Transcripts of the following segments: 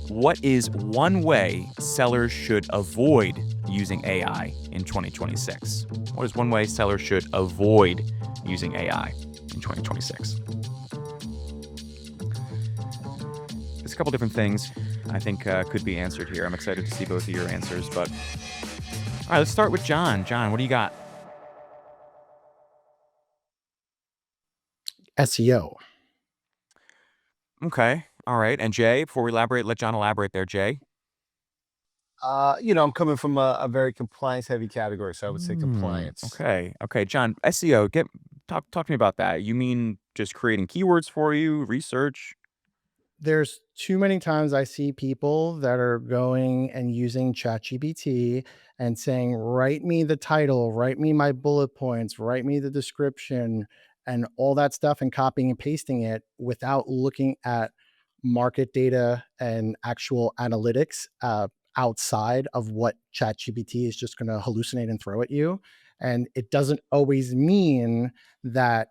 What is one way sellers should avoid using AI in 2026? What is one way sellers should avoid using AI in 2026? There's a couple different things I think could be answered here. I'm excited to see both of your answers, but all right, let's start with John. John, what do you got? SEO. Okay. All right. And Jay, before we elaborate, let John elaborate there. Jay? I'm coming from a very compliance-heavy category, so I would say compliance. Okay. Okay. John, SEO, talk to me about that. You mean just creating keywords for you, research? There's too many times I see people that are going and using ChatGPT and saying, write me the title, write me my bullet points, write me the description, and all that stuff, and copying and pasting it without looking at market data and actual analytics outside of what ChatGPT is just going to hallucinate and throw at you. And it doesn't always mean that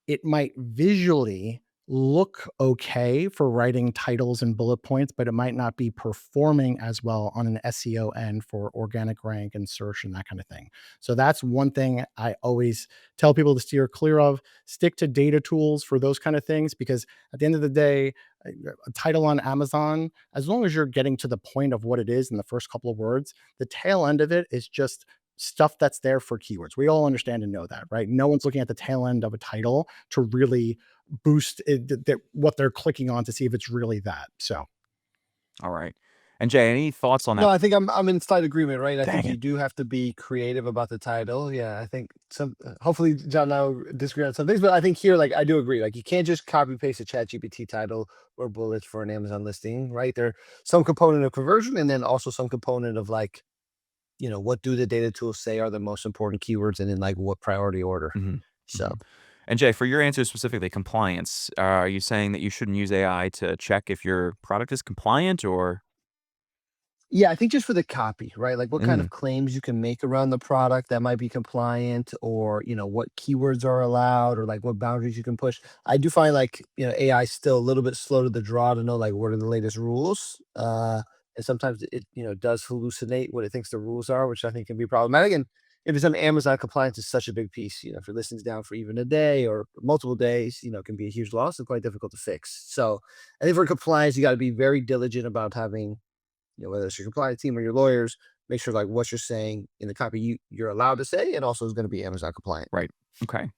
it might visually look okay for writing titles and bullet points, but it might not be performing as well on an SEO end for organic rank and search and that kind of thing. So that's one thing I always tell people to steer clear of. Stick to data tools for those kind of things, because at the end of the day, a title on Amazon, as long as you're getting to the point of what it is in the first couple of words, the tail end of it is just stuff that's there for keywords. We all understand and know that, right? No one's looking at the tail end of a title to really boost what they're clicking on to see if it's really that. So, All right. And Jay, any thoughts on No, that? I think I'm in slight agreement, right? I think Dang you it. do have to be creative about the title. Yeah, I think hopefully John and I will disagree on some things, but I think here, like, I do agree. Like, you can't just copy paste a ChatGPT title or bullets for an Amazon listing, right? There some component of conversion, and then also some component of, like, what do the data tools say are the most important keywords, and in, like, what priority order. hmm So And Jay, for your answer specifically, compliance, are you saying that you shouldn't use AI to check if your product is compliant or? yeah, I think just for the copy, right? Like, what kind Mm, of claims you can make around the product that might be compliant, or what keywords are allowed, or like what boundaries you can push. I do find, like, AI is still a little bit slow to the draw to know, like, what are the latest rules. And sometimes it does hallucinate what it thinks the rules are, which I think can be problematic. And if it's on Amazon, compliance is such a big piece. If your listing's down for even a day or multiple days, it can be a huge loss and quite difficult to fix. So I think for compliance, you got to be very diligent about having, whether it's your compliance team or your lawyers, make sure, like, what you're saying in the copy you're allowed to say, and also is going to be Amazon compliant. right. Okay.